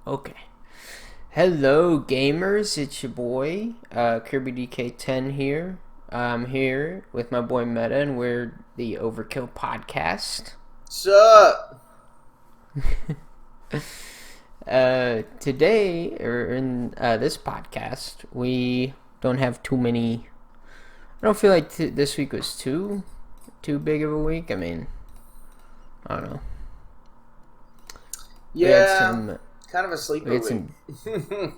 Okay. Hello, gamers. It's your boy, Kirby DK10 here. I'm here with my boy Meta, and we're the Overkill podcast. Sup? Today, or in this podcast, we don't have too many. I don't feel like this week was too big of a week. I mean, I don't know. We had Yeah, some. kind of a We sleeper had week. some.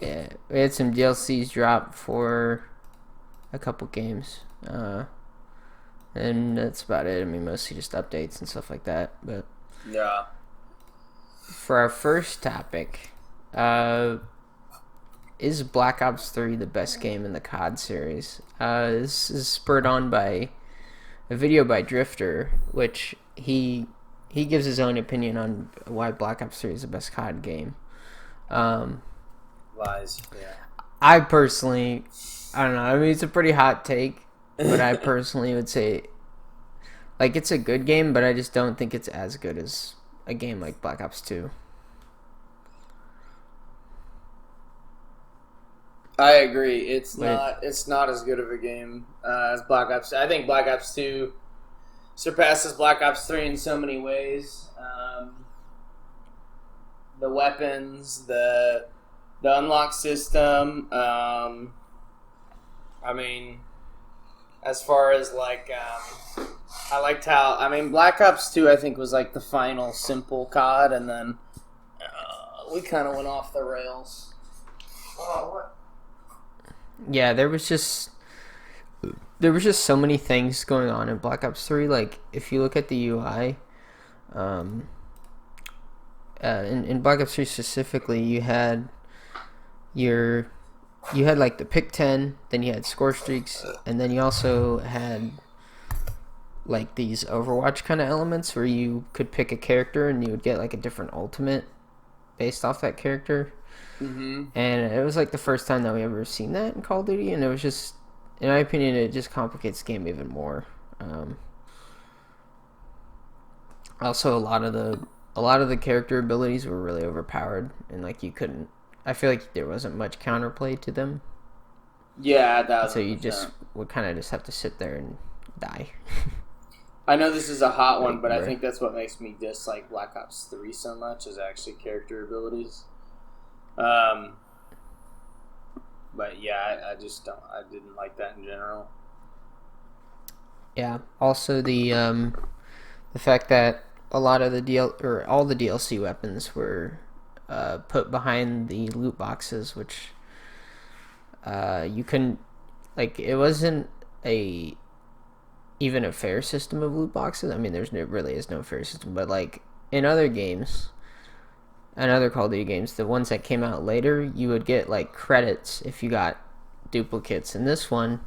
Yeah, we had some DLCs drop for a couple games. And that's about it. I mean, mostly just updates and stuff like that. But Yeah. for our first topic, uh, is Black Ops 3 the best game in the COD series? This is spurred on by a video by Drifter, which he gives his own opinion on why Black Ops 3 is the best COD game. Um, Lies. Yeah. I personally, I don't know. I mean, it's a pretty hot take, but I personally would say, like, it's a good game, but I just don't think it's as good as a game like Black Ops 2. I agree. It's But not. It's not as good of a game as Black Ops. I think Black Ops 2 surpasses Black Ops 3 in so many ways. The weapons, the unlock system. I mean, as far as I liked how. I mean, Black Ops 2 I think was like the final simple COD, and then we kind of went off the rails. Oh, what? yeah, there was just so many things going on in Black Ops 3. Like, if you look at the UI, um, in Black Ops 3 specifically, your you had like the pick 10, then you had score streaks, and then you also had like these Overwatch kind of elements where you could pick a character and you would get like a different ultimate based off that character. Mm-hmm. And it was like the first time that we ever seen that in Call of Duty, and it was just, in my opinion, it just complicates the game even more. Also, a lot of the character abilities were really overpowered, and like you couldn't. I feel like there wasn't much counterplay to them, Yeah, so you just 1,000%. would kind of just have to sit there and die. I know this is a hot one, Like, but I bruh. think that's what makes me dislike Black Ops 3 so much is actually character abilities. Um, but yeah, I just don't. I didn't like that in general. Yeah. Also, the fact that a lot of the or all the DLC weapons were put behind the loot boxes, which you couldn't, like, it wasn't a even a fair system of loot boxes. I mean, really is no fair system, but like in other games and other Call of Duty games, the ones that came out later, you would get like credits if you got duplicates. In this one,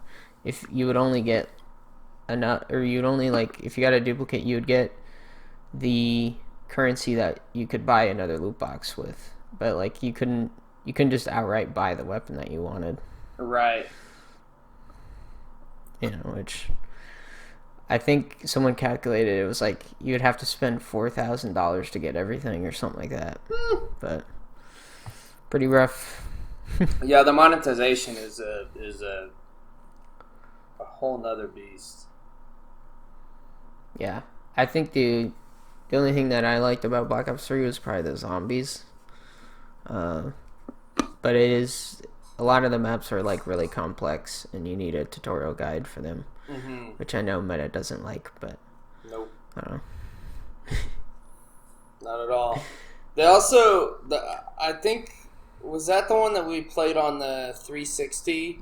if you would only get enough, or you'd only, like, if you got a duplicate, you would get the currency that you could buy another loot box with, but like you couldn't just outright buy the weapon that you wanted, Right. which I think someone calculated it was like you'd have to spend $4,000 to get everything or something like that. But pretty rough. Yeah, the monetization is a whole nother beast. Yeah, I think the only thing that I liked about Black Ops 3 was probably the zombies. But it is, a lot of the maps are like really complex, and you need a tutorial guide for them, Mm-hmm. which I know Meta doesn't like, but Nope, I don't know. not at all. They also, I think, was that the one that we played on the 360,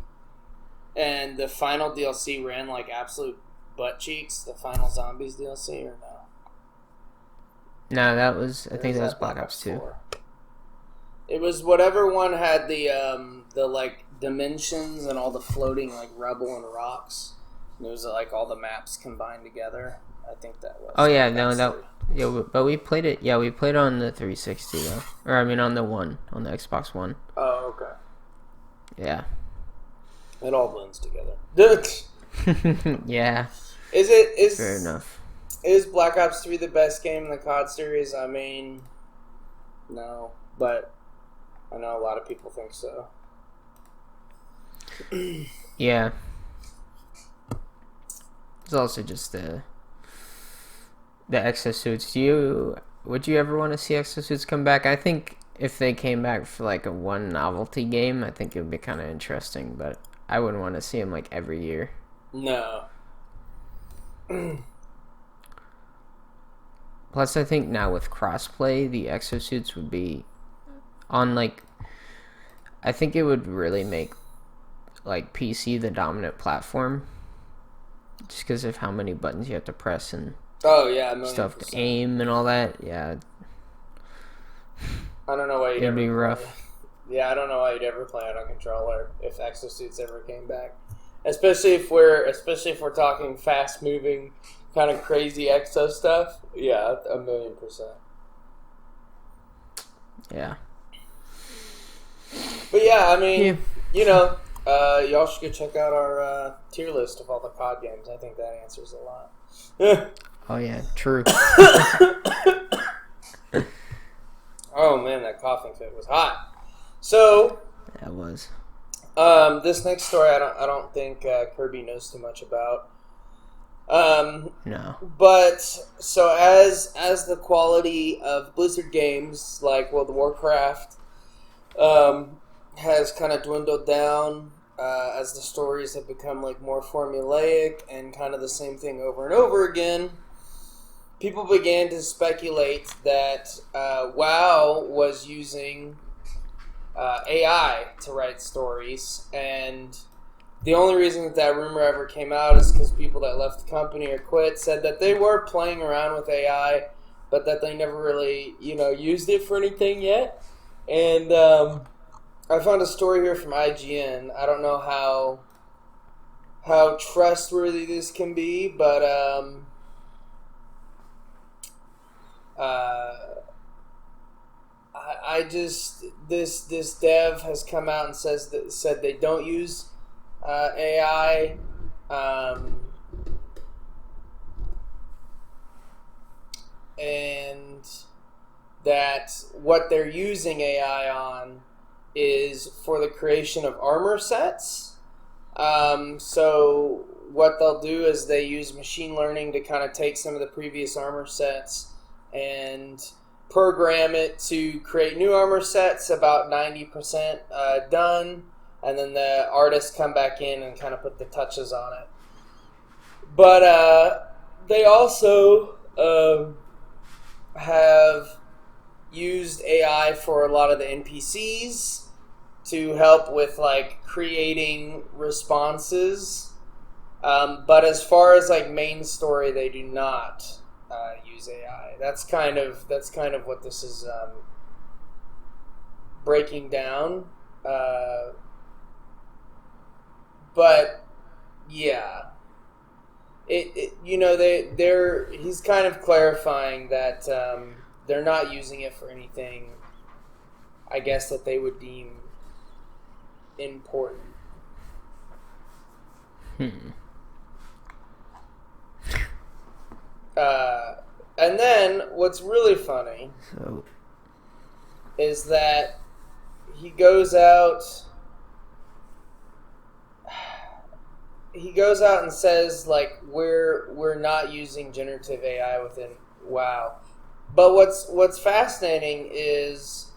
and the final DLC ran like absolute butt cheeks. The final zombies DLC, or no? No, that was, I Or think was that was that Black Ops 2. 4? It was whatever one had the like dimensions and all the floating like rubble and rocks. And it was like all the maps combined together. I think that was. Oh yeah, Black no, Ops that, 3. yeah, but we played it. Yeah, we played on the 360 though, or I mean on the Xbox One. Oh, okay. Yeah. It all blends together. Yeah. Is it Fair enough. is Black Ops 3 the best game in the COD series? I mean, no, but I know a lot of people think so. Yeah. It's also just the exosuits. Would you ever want to see exosuits come back? I think if they came back for like a one novelty game, I think it would be kind of interesting, but I wouldn't want to see them like every year. No. Plus, I think now with crossplay, the exosuits would be on like. I think it would really make like PC the dominant platform, just because of how many buttons you have to press and stuff to aim and all that. Yeah. I don't know why you'd It'd be rough. Yeah, I don't know why you'd ever play it on controller if exosuits ever came back. Especially if we're talking fast moving, kind of crazy exo stuff. Yeah, 1,000,000%. Yeah. But yeah, I mean, y'all should go check out our tier list of all the COD games. I think that answers a lot. Oh yeah, true. Oh man, that coughing fit was hot. So that was. This next story, I don't think Kirby knows too much about. No. But so as the quality of Blizzard games like World of Warcraft has kind of dwindled down, as the stories have become like more formulaic and kind of the same thing over and over again, people began to speculate that WoW was using AI to write stories, and the only reason that rumor ever came out is because people that left the company or quit said that they were playing around with AI, but that they never really, used it for anything yet. And I found a story here from IGN. I don't know how trustworthy this can be, but I just this dev has come out and said they don't use AI, and that what they're using AI on is for the creation of armor sets. So what they'll do is they use machine learning to kind of take some of the previous armor sets and program it to create new armor sets, about 90% done, and then the artists come back in and kind of put the touches on it. But they also have used AI for a lot of the NPCs to help with like creating responses. But as far as like main story, they do not use AI. That's kind of what this is breaking down. But yeah, he's kind of clarifying that they're not using it for anything, I guess, that they would deem important. And then what's really funny is that he goes out and says like we're not using generative AI within WoW. But what's fascinating is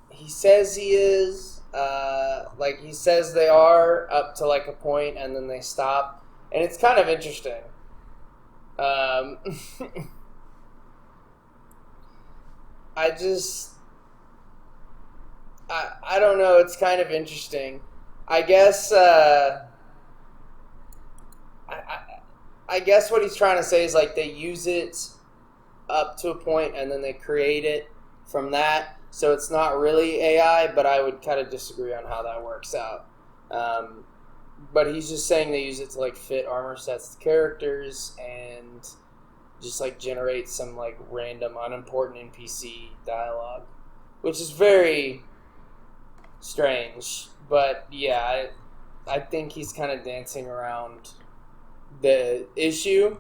he says he is, like he says they are up to like a point and then they stop, and it's kind of interesting. I don't know. It's kind of interesting. I guess. I guess what he's trying to say is like they use it up to a point and then they create it from that. So it's not really AI, but I would kind of disagree on how that works out. But he's just saying they use it to like fit armor sets to characters and just like generate some like random unimportant NPC dialogue, which is very strange. But yeah, I think he's kind of dancing around the issue.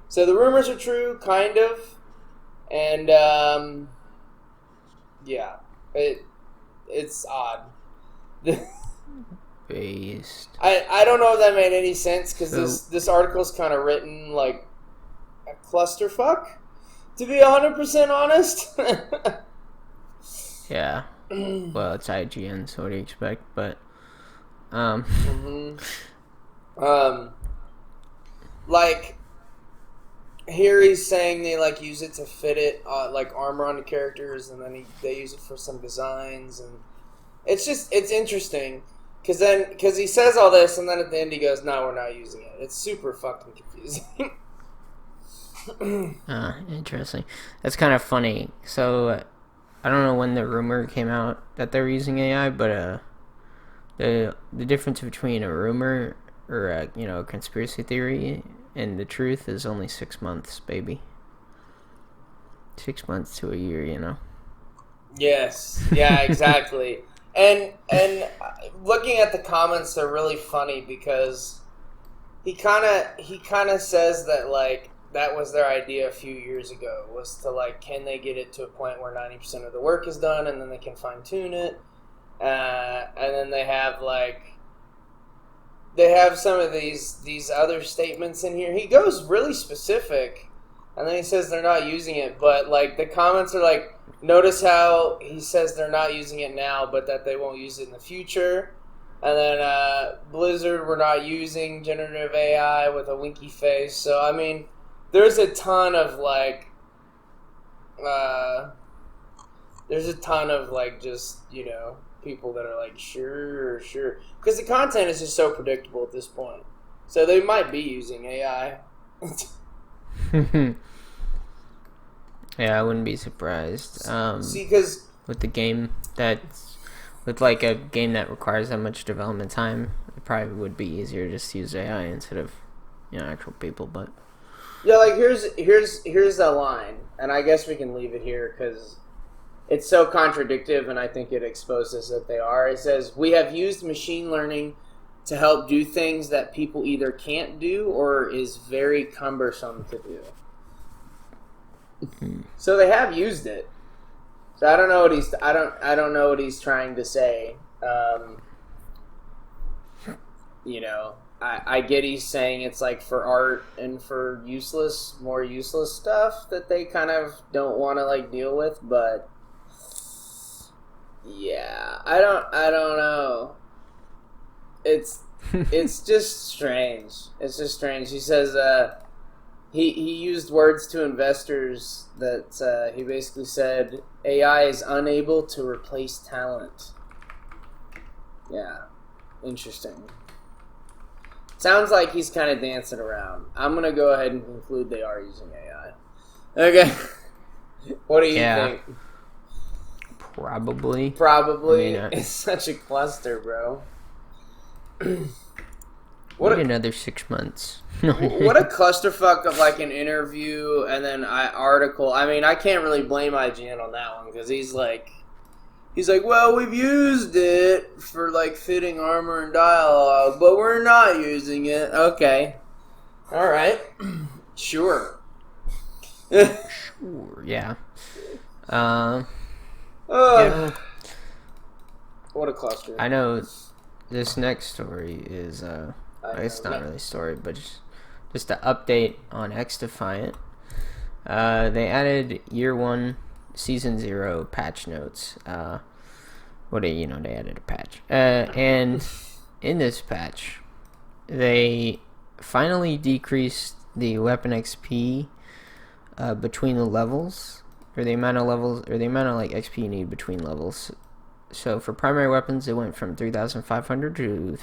So the rumors are true, kind of, and yeah, it's odd. Based. I don't know if that made any sense because So- this article's kind of written like a clusterfuck. To be 100% honest. Yeah. Well, it's IGN, so what do you expect? But, like here he's saying they like use it to fit it like armor on the characters, and then they use it for some designs, and it's interesting because he says all this, and then at the end he goes, "No, we're not using it." It's super fucking confusing. Interesting. That's kind of funny. So, I don't know when the rumor came out that they're using AI, but the difference between a rumor or a conspiracy theory and the truth is only 6 months, baby. 6 months to a year. Yes. Yeah. Exactly. and looking at the comments, they're really funny because he kind of says that like that was their idea a few years ago, was to like, can they get it to a point where 90% of the work is done and then they can fine tune it, and then they have some of these other statements in here. He goes really specific, and then he says they're not using it, but like the comments are like, notice how he says they're not using it now, but that they won't use it in the future. And then Blizzard, we're not using generative AI with a winky face. So I mean, there's a ton of like, just people that are like, sure, because the content is just so predictable at this point. So they might be using AI. Yeah, I wouldn't be surprised. See, because with the game with like a game that requires that much development time, it probably would be easier just to use AI instead of actual people. But yeah, like here's that line, and I guess we can leave it here because it's so contradictory, and I think it exposes that they are. It says, "We have used machine learning to help do things that people either can't do or is very cumbersome to do." So they have used it. So I don't know what he's trying to say. I get he's saying it's like for art and for more useless stuff that they kind of don't want to like deal with, but yeah, I don't know. It's just strange. It's just strange. He says he used words to investors that he basically said AI is unable to replace talent. Yeah, interesting. Sounds like he's kind of dancing around. I'm gonna go ahead and conclude they are using AI. Okay. What do you think? Probably. Probably. It's such a cluster, bro. What another 6 months. What a clusterfuck of like an interview and then article. I mean, I can't really blame IGN on that one because he's like, well, we've used it for like fitting armor and dialogue, but we're not using it. Okay, all right, sure. Sure, yeah. Yeah. What a cluster. I know this next story is it's not really a story, but just an update on X Defiant. They added year 1 season 0 patch notes. They added a patch, and in this patch they finally decreased the weapon XP between the levels, or the amount of like XP you need between levels. So for primary weapons, it went from 3,500 to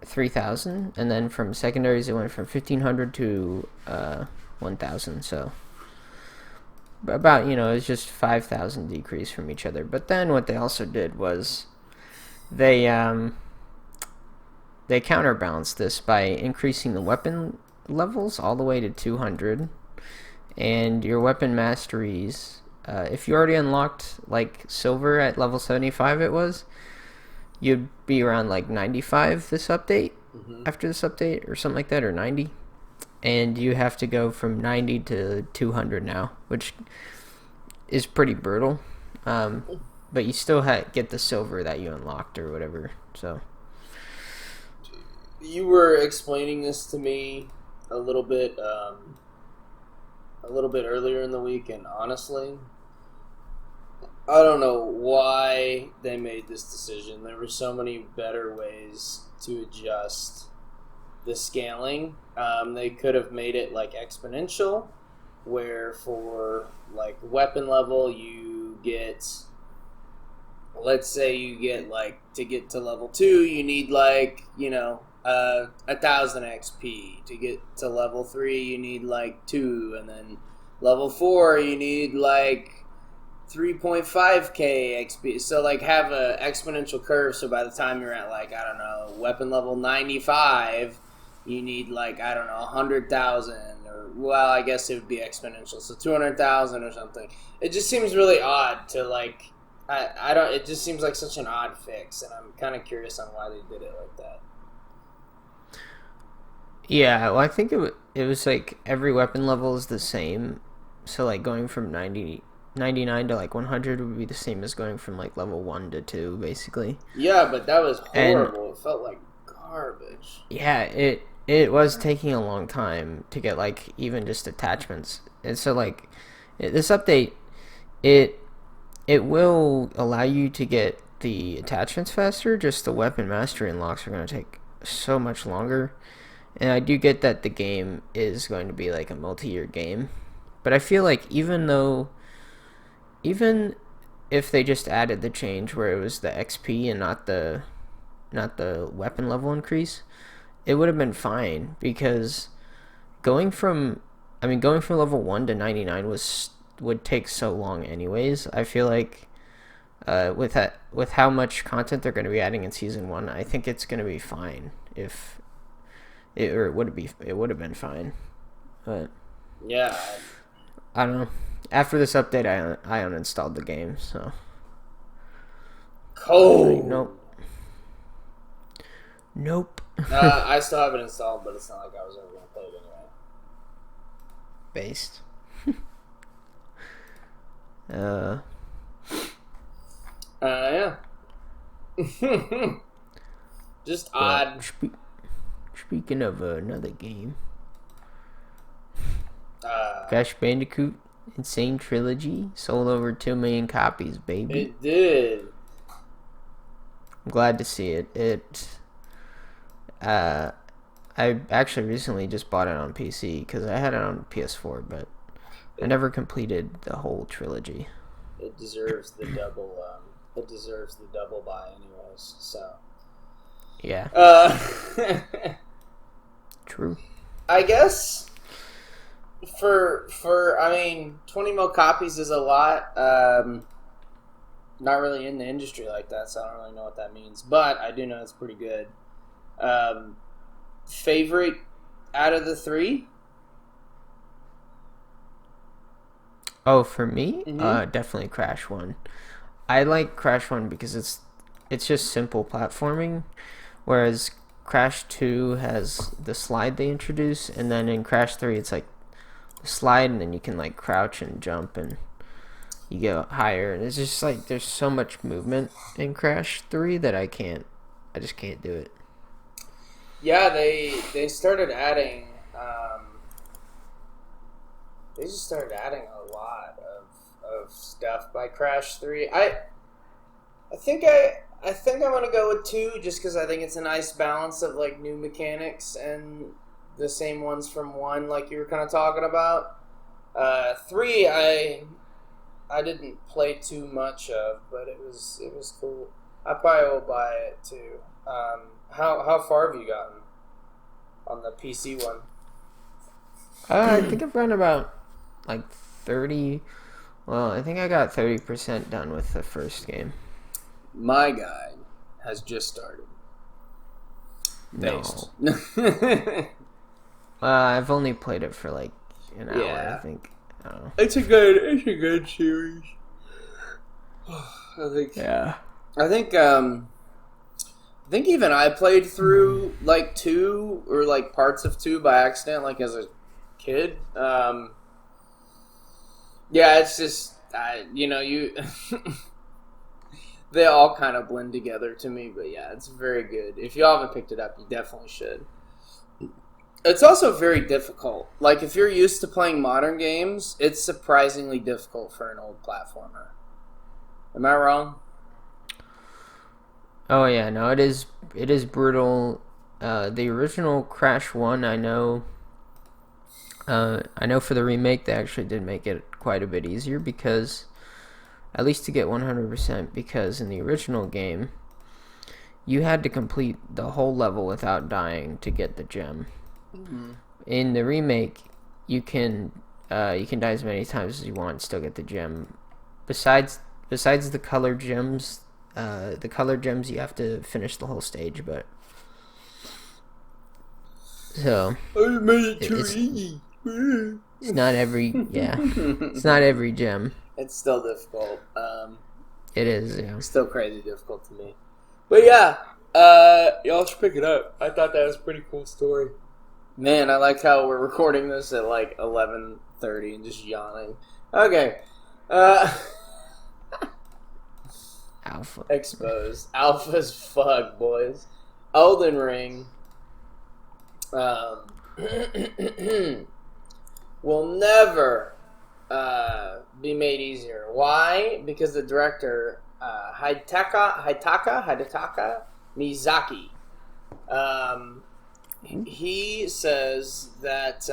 3,000, and then from secondaries, it went from 1,500 to 1,000. So about it's just 5,000 decrease from each other. But then what they also did was they counterbalanced this by increasing the weapon levels all the way to 200, and your weapon masteries. If you already unlocked like silver at level 75, you'd be around like 95 this update, after this update, or something like that, or 90. And you have to go from 90 to 200 now, which is pretty brutal. But you still get the silver that you unlocked or whatever. So You were explaining this to me a little bit earlier in the week, and honestly, I don't know why they made this decision. There were so many better ways to adjust the scaling. They could have made it like exponential, where for like weapon level you get, let's say you get like, to get to level 2 you need like 1,000 XP. To get to level 3 you need like 2, and then level 4 you need like 3.5k XP. So like have a exponential curve, so by the time you're at like, I don't know, weapon level 95, you need like, I don't know, 100,000, or, well, I guess it would be exponential, so 200,000 or something. It just seems really odd to like, I don't, it just seems like such an odd fix, and I'm kind of curious on why they did it like that. yeah, well, I think it was like every weapon level is the same. So like going from 99 to like 100 would be the same as going from like level 1 to 2, basically. Yeah, but that was And horrible. It felt like garbage. yeah, it was taking a long time to get like even just attachments. And so like this update, it it will allow you to get the attachments faster. Just the weapon mastery unlocks are going to take so much longer. And I do get that the game is going to be like a multi-year game, but I feel like even if they just added the change where it was the XP and not the weapon level increase, it would have been fine, because going from going from level 1 to 99 would take so long anyways. I feel like with how much content they're going to be adding in season 1, I think it's going to be fine. If it or it would have been fine. But Yeah. I don't know. After this update, I uninstalled the game, so Cold. Nope. I still have it installed, but it's not like I was ever going to play it anyway. Based. Yeah. Just odd. Speaking of another game, Crash Bandicoot Insane Trilogy sold over 2 million copies, baby. It did. I'm glad to see it. I actually recently just bought it on PC because I had it on PS4, but I never completed the whole trilogy. It deserves the double. It deserves the double buy, anyways. So. Yeah. True. I guess for 20 mil copies is a lot. Not really in the industry like that, so I don't really know what that means. But I do know it's pretty good. Favorite out of the 3? Oh, for me, Mm-hmm. definitely Crash 1. I like Crash 1 because it's just simple platforming, whereas Crash 2 has the slide they introduce, and then in Crash 3 it's like the slide, and then you can like crouch and jump, and you get higher, and it's just like there's so much movement in Crash 3 that I just can't do it. Yeah, they started adding. They just started adding a lot of stuff by Crash 3. I think I'm gonna go with 2 just because I think it's a nice balance of like new mechanics and the same ones from 1, like you were kind of talking about. 3, I didn't play too much of, but it was cool. I probably will buy it too. How far have you gotten on the PC one? I think I've run about like 30. Well, I think I got 30% done with the first game. My guide has just started. No. Based. I've only played it for like an hour, Yeah. I think. I don't know. It's a good series. I think. Yeah. I think even I played through like 2 or like parts of 2 by accident, like as a kid. Yeah, it's just you they all kind of blend together to me, but yeah, it's very good. If you haven't picked it up, you definitely should. It's also very difficult. Like, if you're used to playing modern games, it's surprisingly difficult for an old platformer. Am I wrong? Oh yeah, no, it is brutal. The original Crash 1, I know for the remake they actually did make it quite a bit easier, because at least to get 100%, because in the original game you had to complete the whole level without dying to get the gem. Mm-hmm. In the remake, you can die as many times as you want and still get the gem. Besides the colored gems, you have to finish the whole stage. But so I made it too easy. It's not every it's not every gem. It's still difficult. It is, yeah. Still crazy difficult to me. But yeah, y'all should pick it up. I thought that was a pretty cool story. Man, I like how we're recording this at like 11:30 and just yawning. Okay. Alpha. Exposed. Alpha as fuck, boys. Elden Ring will never be made easier. Why? Because the director, Hidetaka Miyazaki, he says that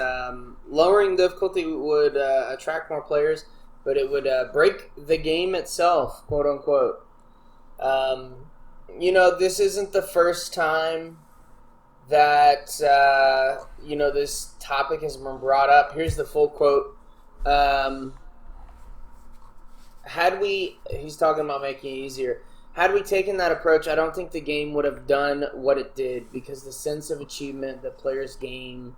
lowering difficulty would attract more players, but it would break the game itself, quote unquote. This isn't the first time that this topic has been brought up. Here's the full quote. He's talking about making it easier. Had we taken that approach, I don't think the game would have done what it did, because the sense of achievement that players gain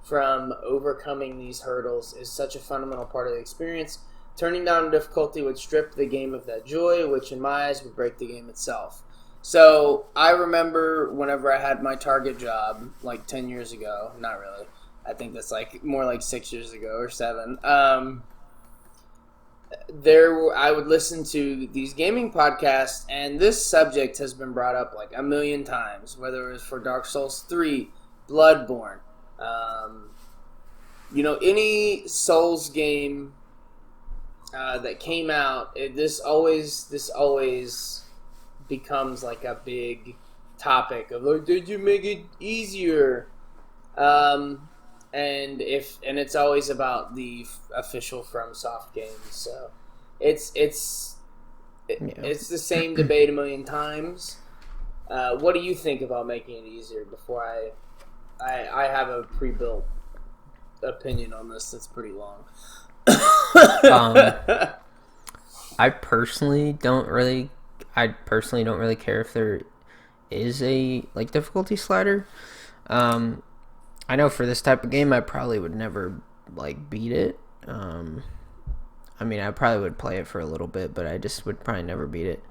from overcoming these hurdles is such a fundamental part of the experience. Turning down difficulty would strip the game of that joy, which in my eyes would break the game itself. So I remember whenever I had my Target job, like 10 years ago, not really, I think that's like more like 6 years ago or 7, I would listen to these gaming podcasts, and this subject has been brought up like a million times, whether it was for Dark Souls 3, Bloodborne, any Souls game that came out, this always becomes like a big topic of like, did you make it easier? And it's always about the official FromSoft games. So it's the same debate a million times. What do you think about making it easier? Before I have a pre-built opinion on this that's pretty long. I personally don't really care if there is a difficulty slider. I know for this type of game, I probably would never beat it. I probably would play it for a little bit, but I just would probably never beat it,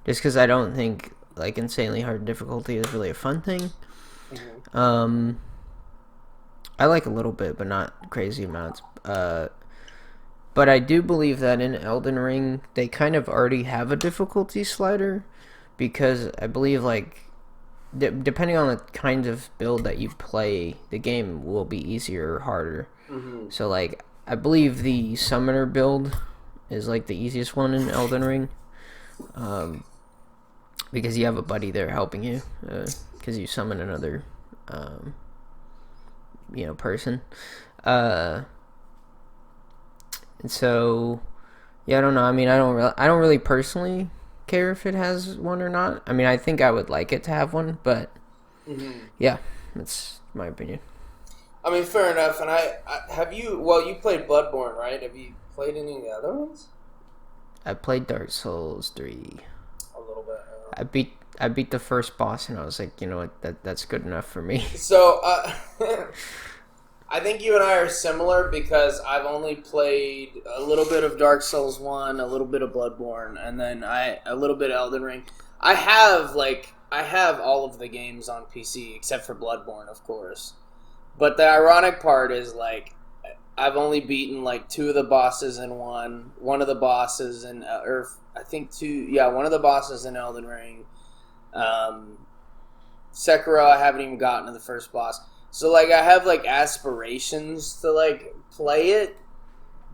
just because I don't think insanely hard difficulty is really a fun thing. Mm-hmm. I like a little bit, but not crazy amounts. But I do believe that in Elden Ring, they kind of already have a difficulty slider, because I believe depending on the kind of build that you play, the game will be easier or harder. Mm-hmm. So I believe the summoner build is the easiest one in Elden Ring, because you have a buddy there helping you, because you summon another person, and so I don't know. I don't really personally care if it has one or not. I think I would like it to have one, but yeah, that's my opinion. Fair enough. And you played Bloodborne, right? Have you played any of the other ones? I played Dark Souls 3. A little bit. I beat the first boss, and I was like, you know what, that's good enough for me. So, I think you and I are similar, because I've only played a little bit of Dark Souls 1, a little bit of Bloodborne, and then a little bit of Elden Ring. I have all of the games on PC except for Bloodborne, of course. But the ironic part is I've only beaten like two of the bosses in one of the bosses in, or I think two, yeah, one of the bosses in Elden Ring. Sekiro, I haven't even gotten to the first boss. So like, I have like aspirations to like play it,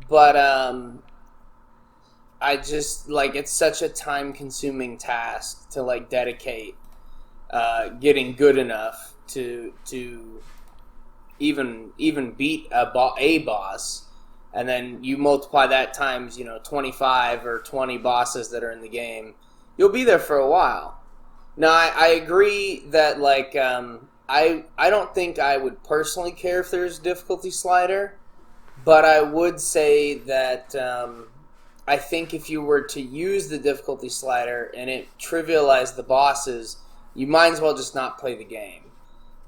but I just like it's such a time consuming task to like dedicate getting good enough to even beat a boss, and then you multiply that times 25 or 20 bosses that are in the game, you'll be there for a while. Now I agree that like I don't think I would personally care if there's a difficulty slider, but I would say that I think if you were to use the difficulty slider and it trivialized the bosses, you might as well just not play the game.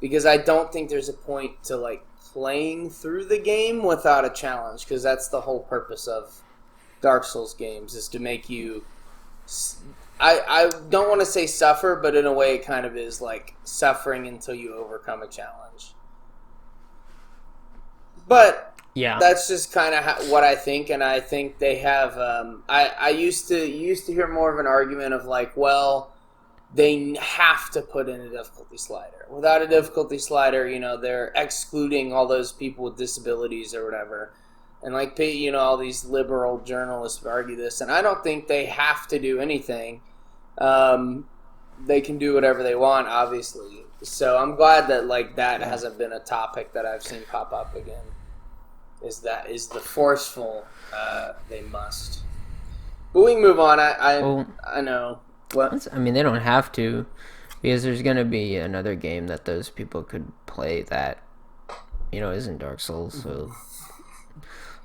Because I don't think there's a point to like playing through the game without a challenge, because that's the whole purpose of Dark Souls games, is to make you... I don't want to say suffer, but in a way it kind of is like suffering until you overcome a challenge. But Yeah. that's just kind of what I think, and I think they have... I used to hear more of an argument of like, well, they have to put in a difficulty slider. Without a difficulty slider, they're excluding all those people with disabilities or whatever. And like, all these liberal journalists argue this, and I don't think they have to do anything. They can do whatever they want, obviously. So I'm glad that like that hasn't been a topic that I've seen pop up again. Is the forceful? They must. But we can move on. I know. What? I mean, they don't have to, because there's going to be another game that those people could play that, isn't Dark Souls. So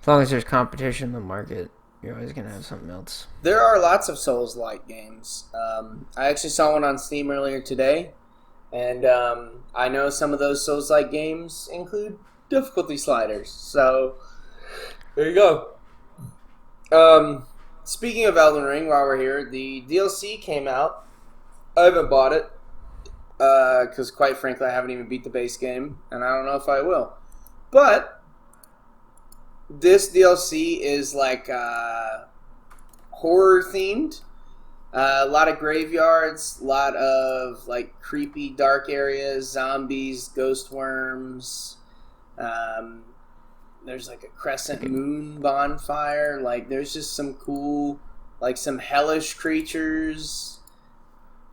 as long as there's competition in the market, you're always going to have something else. There are lots of Souls-like games. I actually saw one on Steam earlier today, and I know some of those Souls-like games include difficulty sliders. So there you go. Speaking of Elden Ring, while we're here, the DLC came out. I haven't bought it because, quite frankly, I haven't even beat the base game, and I don't know if I will. But this DLC is like horror themed. A lot of graveyards, a lot of like creepy dark areas, zombies, ghost worms. There's like a crescent moon bonfire. Like, there's just some cool, like some hellish creatures.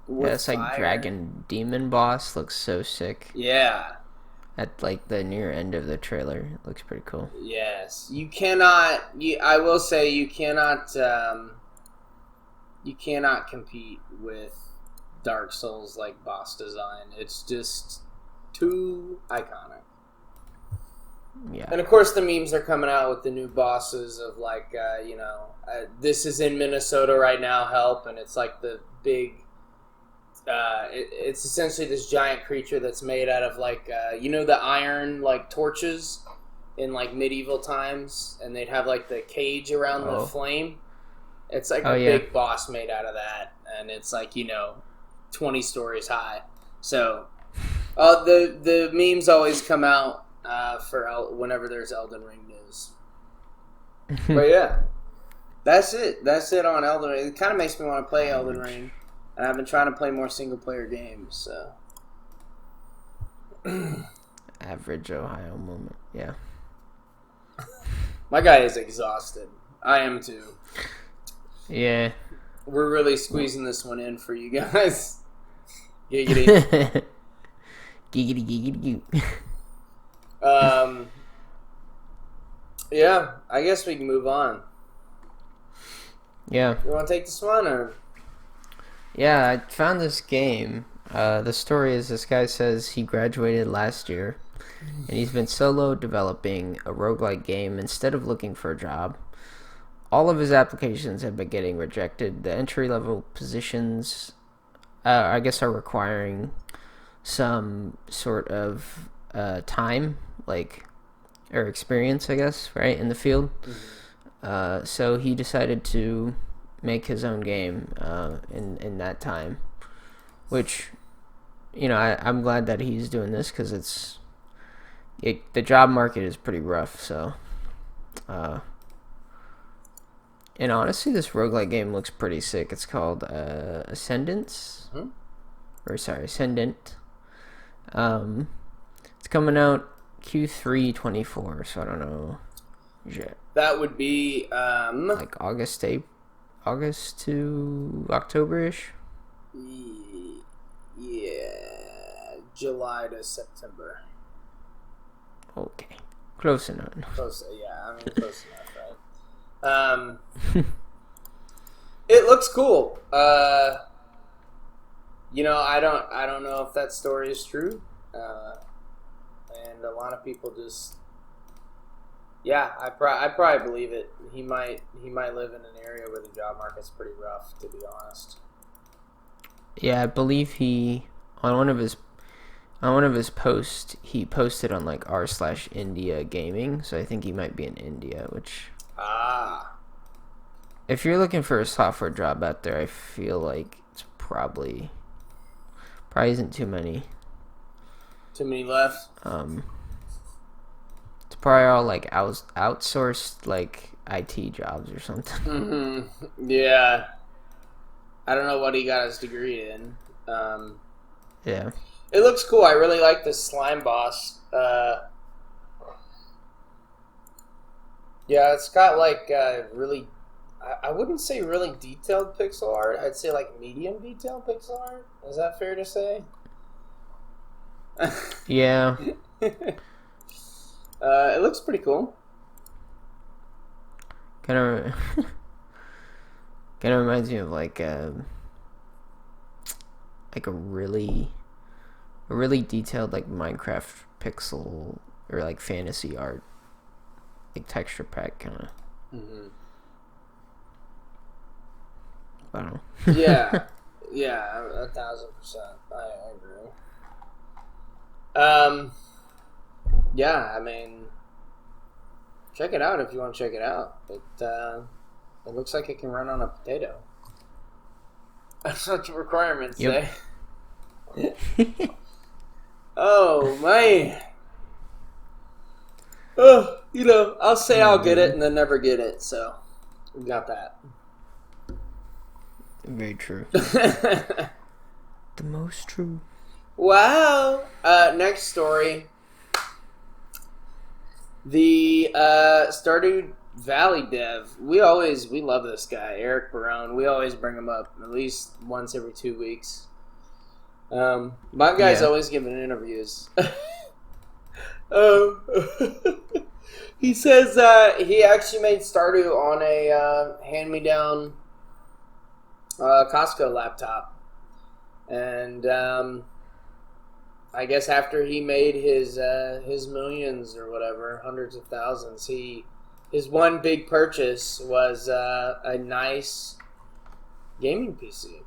Yeah, it's like dragon demon boss looks so sick. Yeah. At like the near end of the trailer, it looks pretty cool. Yes, you cannot. I will say you cannot. You cannot compete with Dark Souls like boss design. It's just too iconic. Yeah. And of course the memes are coming out with the new bosses of like, this is in Minnesota right now, help. And it's like the big, it's essentially this giant creature that's made out of like, the iron like torches in like medieval times. And they'd have like the cage around the flame. It's like a big boss made out of that. And it's like, 20 stories high. So the memes always come out for whenever there's Elden Ring news. But yeah, that's it. That's it on Elden Ring. It kind of makes me want to play Elden Ring, and I've been trying to play more single player games. So Average Ohio moment. Yeah. My guy is exhausted. I am too. Yeah. We're really squeezing this one in for you guys. Giggity. Giggity giggity goo. Yeah, I guess we can move on. Yeah. You want to take this one, or? Yeah, I found this game. The story is this guy says he graduated last year, and he's been solo developing a roguelike game instead of looking for a job. All of his applications have been getting rejected. The entry-level positions, I guess, are requiring some sort of time, or experience, I guess, right, in the field. Mm-hmm. So he decided to make his own game in that time, which, I'm glad that he's doing this, because the job market is pretty rough, so And honestly, this roguelike game looks pretty sick. It's called Ascendance. Or sorry, Ascendant. It's coming out Q3 24, so I don't know. That would be like August to October-ish. Yeah, July to September. Okay, close enough. Close, yeah. I mean, close enough, right? It looks cool. You know, I don't know if that story is true, and a lot of people just, yeah, I probably believe it. He might live in an area where the job market's pretty rough, to be honest. Yeah, I believe he on one of his posts he posted on like r/India gaming, so I think he might be in India. Which if you're looking for a software job out there, I feel like it's probably isn't too many. Too many left. It's probably all like outsourced like IT jobs or something. Mm-hmm. Yeah. I don't know what he got his degree in. Yeah. It looks cool. I really like this slime boss. Yeah, it's got like really, I wouldn't say really detailed pixel art. I'd say like medium detailed pixel art. Is that fair to say? Yeah. It looks pretty cool. Kind of reminds me of like a really detailed like Minecraft pixel or like fantasy art, like texture pack kind of. Mm-hmm. I don't know. Yeah, 1,000%. I agree. Yeah, I mean, check it out if you want to check it out. It looks like it can run on a potato. That's what the requirements say. Oh man. Oh, you know, I'll say I'll get it and then never get it. So we got that. Very true. The most true. Wow. Next story. The Stardew Valley dev. We love this guy, Eric Barone. We always bring him up at least once every 2 weeks. My guy's always giving interviews. He says he actually made Stardew on a hand-me-down Costco laptop, and I guess after he made his millions or whatever, hundreds of thousands, his one big purchase was a nice gaming PC,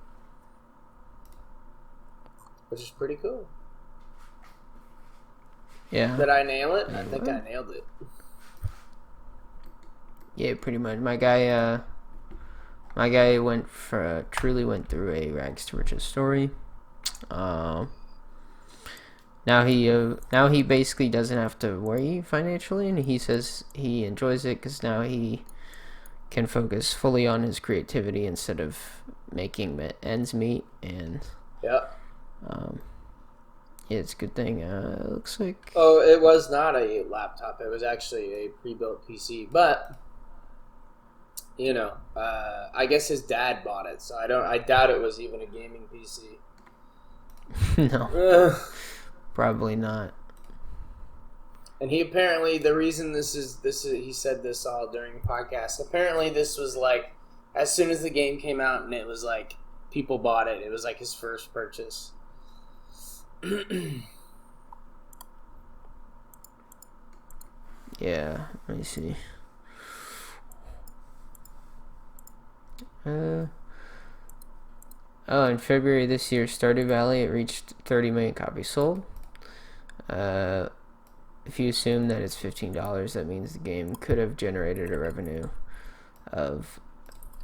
which is pretty cool. Yeah. Did I nail it? I think I nailed it. Yeah, pretty much. My guy truly went through a rags to riches story. Now he basically doesn't have to worry financially, and he says he enjoys it because now he can focus fully on his creativity instead of making ends meet. And yeah, it's a good thing. It looks like. Oh, it was not a laptop. It was actually a pre-built PC, but. You know, I guess his dad bought it, so I doubt it was even a gaming PC. No, probably not. And he apparently, the reason this is he said this all during the podcast. Apparently, this was like as soon as the game came out, and it was like people bought it. It was like his first purchase. Yeah, let me see. In February this year, Stardew Valley, it reached 30 million copies sold. If you assume that it's $15, that means the game could have generated a revenue of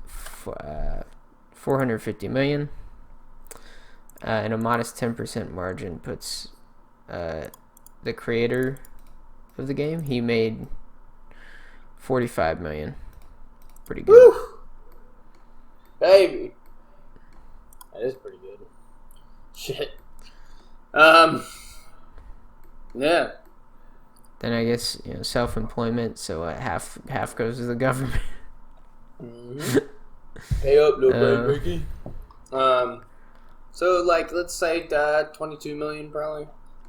450 million. And a modest 10% margin puts the creator of the game, he made $45 million. Pretty good. Woo! Baby. That is pretty good. Shit. Yeah. Then I guess self-employment, so half goes to the government. Mm-hmm. Pay up, little baby. So like, let's say 22 million, probably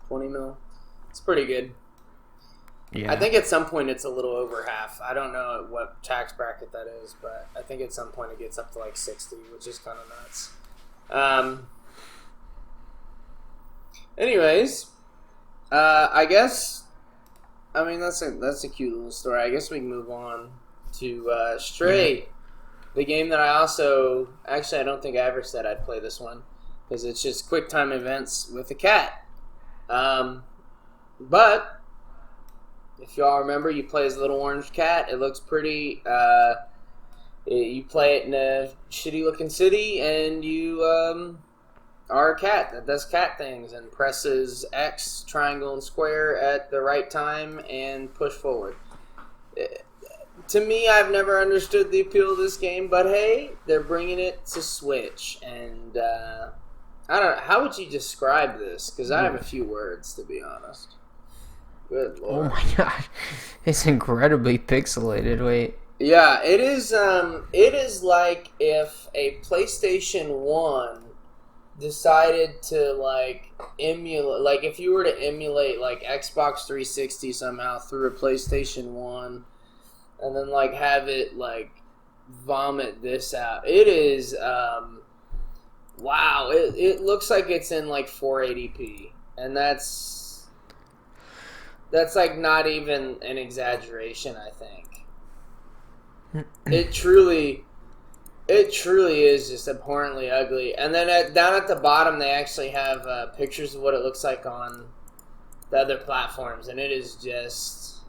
20 mil. It's pretty good. Yeah. I think at some point it's a little over half. I don't know what tax bracket that is, but I think at some point it gets up to like 60, which is kind of nuts. Anyways, I guess, I mean, that's a cute little story. I guess we can move on to Stray, the game that I also, actually, I don't think I ever said I'd play this one, because it's just quick time events with a cat. But if y'all remember, you play as a little orange cat. It looks pretty. You play it in a shitty-looking city, and you are a cat that does cat things and presses X, triangle, and square at the right time and push forward. To me, I've never understood the appeal of this game, but hey, they're bringing it to Switch, and I don't know. How would you describe this? Because I have a few words, to be honest. Good lord. Oh my god. It's incredibly pixelated. Wait. Yeah, it is. It is like if a PlayStation 1 decided to like emulate, like if you were to emulate like Xbox 360 somehow through a PlayStation 1, and then like have it like vomit this out. It is. Wow. It looks like it's in like 480p, and that's like not even an exaggeration, I think. It truly is just abhorrently ugly. And then down at the bottom, they actually have pictures of what it looks like on the other platforms, and it is just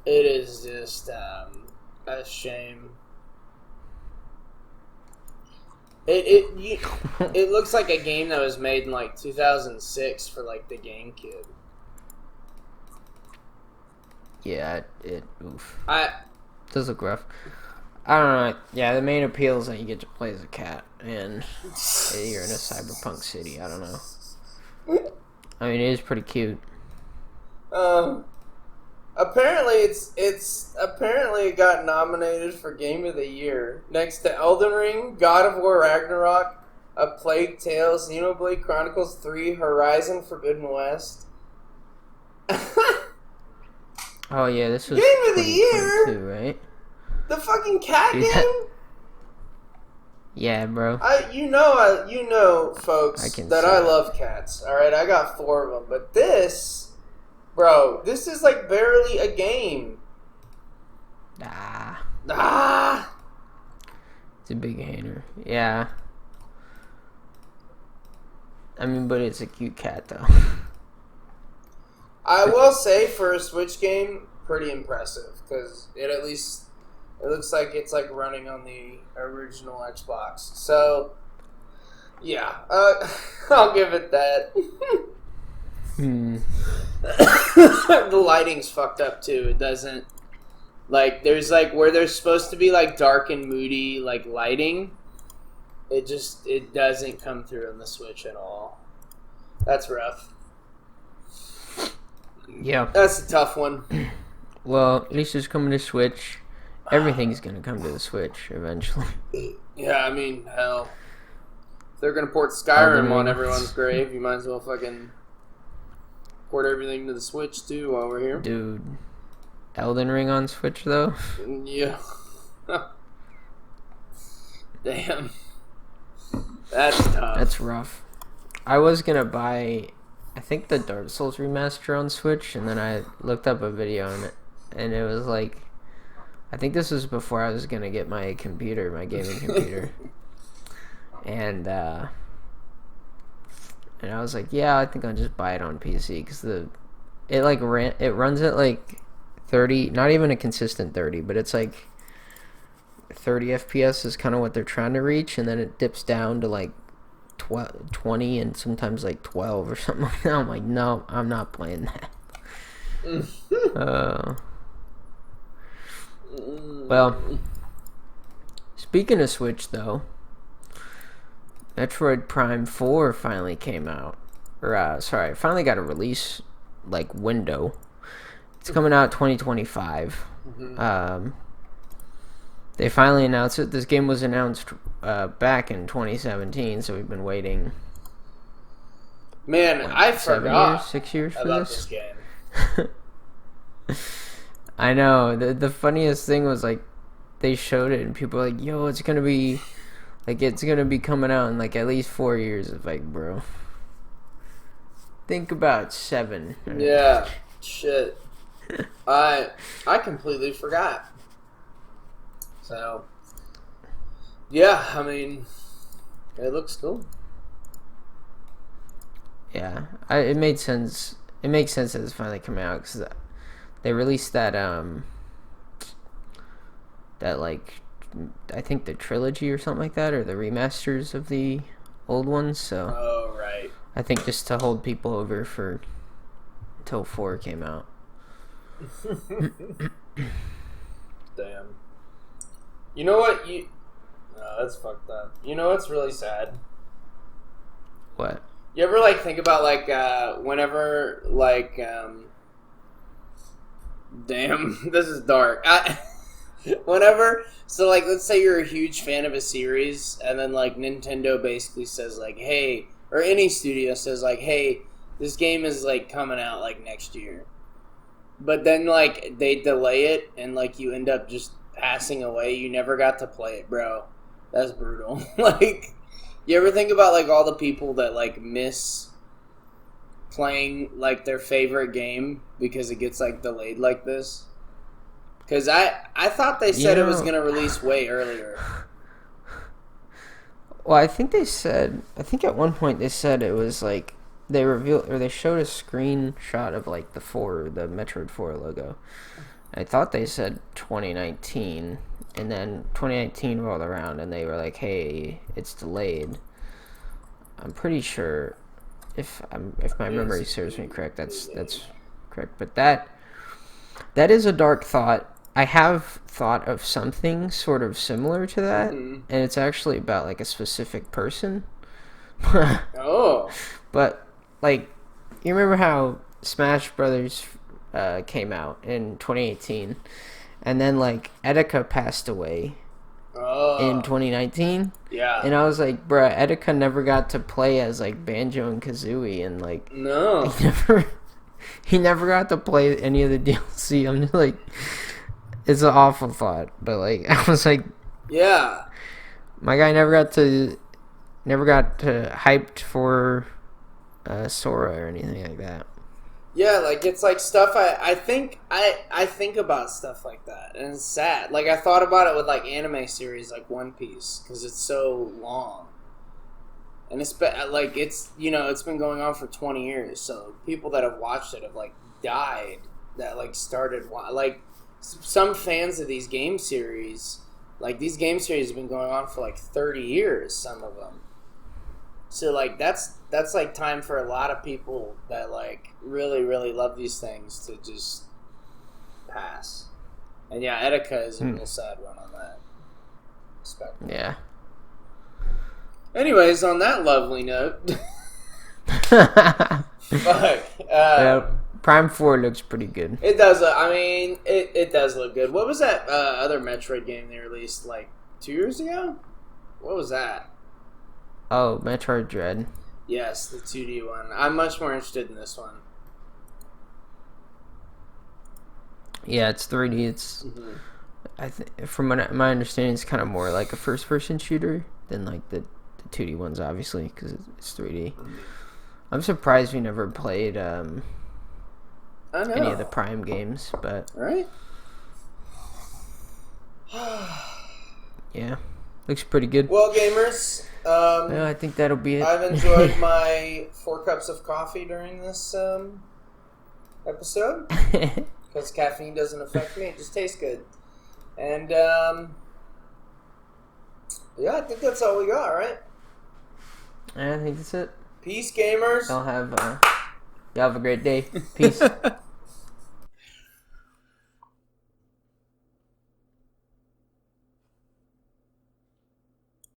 a shame. It looks like a game that was made in like 2006 for like the GameCube. Yeah, oof. It does look rough. I don't know. Yeah, the main appeal is that you get to play as a cat, and you're in a cyberpunk city. I don't know. I mean, it is pretty cute. Apparently it got nominated for Game of the Year next to Elden Ring, God of War Ragnarok, A Plague Tale, Xenoblade Chronicles 3, Horizon Forbidden West. Oh yeah, this was Game of the Year too, right? The fucking cat game? Yeah, bro. You know, folks, that I love cats. All right, I got 4 of them, but this, bro, this is like barely a game. It's a big hater. Yeah. I mean, but it's a cute cat, though. I will say, for a Switch game, pretty impressive, because it looks like it's like running on the original Xbox. So, yeah, I'll give it that. The lighting's fucked up too. It doesn't, like, there's like where there's supposed to be like dark and moody like lighting, it doesn't come through on the Switch at all. That's rough. Yeah, that's a tough one. Well, at least it's coming to Switch. Everything's gonna come to the Switch eventually. Yeah, I mean, hell, if they're gonna port Skyrim on everyone's grave, you might as well fucking port everything to the Switch too while we're here. Dude, Elden Ring on Switch though? Yeah. Damn. That's tough. That's rough. I was gonna buy, I think, the Dark Souls remaster on Switch, and then I looked up a video on it, and it was like, I think this was before I was gonna get my computer, my gaming computer, and I was like, yeah, I think I'll just buy it on PC, because it runs at like 30, not even a consistent 30, but it's like 30 FPS is kind of what they're trying to reach, and then it dips down to like 20 and sometimes like 12 or something like that. I'm like, no, I'm not playing that. Well, speaking of Switch, though, Metroid Prime 4 finally came out. Finally got a release, window. It's coming out 2025. They finally announced it. This game was announced back in 2017, so we've been waiting. Man, I forgot 6 years for about this game. I know. The funniest thing was they showed it and people were like, "Yo, it's gonna be coming out in at least 4 years." It's bro, think about 7. Yeah, shit. I completely forgot. So, yeah, I mean, it looks cool. Yeah, it made sense. It makes sense that it's finally coming out because they released that I think the trilogy or something like that, or the remasters of the old ones. So, oh right. I think just to hold people over until 4 came out. Damn. You know what? No, that's fucked up. You know what's really sad? What? You ever think about whenever damn, this is dark. Whenever, so let's say you're a huge fan of a series, and then Nintendo basically says hey, or any studio says hey, this game is coming out next year, but then they delay it, and you end up just passing away. You never got to play it, bro. That's brutal. You ever think about all the people that miss playing their favorite game because it gets delayed like this? Because I thought they said it was going to release way earlier. Well, I think at one point they said it was they revealed, or they showed a screenshot of the Metroid 4 logo. I thought they said 2019, and then 2019 rolled around and they were like, "Hey, it's delayed." I'm pretty sure, if my memory serves me correct, that's correct. But that is a dark thought. I have thought of something sort of similar to that, and it's actually about a specific person. Oh. But you remember how Smash Brothers came out in 2018, and then Etika passed away in 2019. Yeah. And I was like, bruh, Etika never got to play as Banjo and Kazooie, and no, he never got to play any of the DLC. I'm just it's an awful thought, but I was yeah, my guy never got to hyped for Sora or anything like that. Yeah, it's stuff I think about stuff like that, and it's sad. I thought about it with anime series like One Piece because it's so long, and it's it's been going on for 20 years. So people that have watched it have died that started some fans of these game series. These game series have been going on for 30 years. Some of them. So that's time for a lot of people that really, really love these things to just pass. And yeah, Etika is a real sad one on that spectrum. Yeah. Anyways, on that lovely note, fuck. Prime 4 looks pretty good. It does. It does look good. What was that other Metroid game they released 2 years ago? What was that? Oh, Metroid Dread. Yes, the 2D one. I'm much more interested in this one. Yeah, it's 3D. It's from my understanding, it's kind of more like a first-person shooter than the 2D ones, obviously, because it's 3D. I'm surprised we never played any of the Prime games, but right. Yeah, looks pretty good. Well, gamers. Yeah, I think that'll be it. I've enjoyed my 4 cups of coffee during this episode because caffeine doesn't affect me; it just tastes good. And yeah, I think that's all we got, right? I think that's it. Peace, gamers. Y'all have a great day. Peace.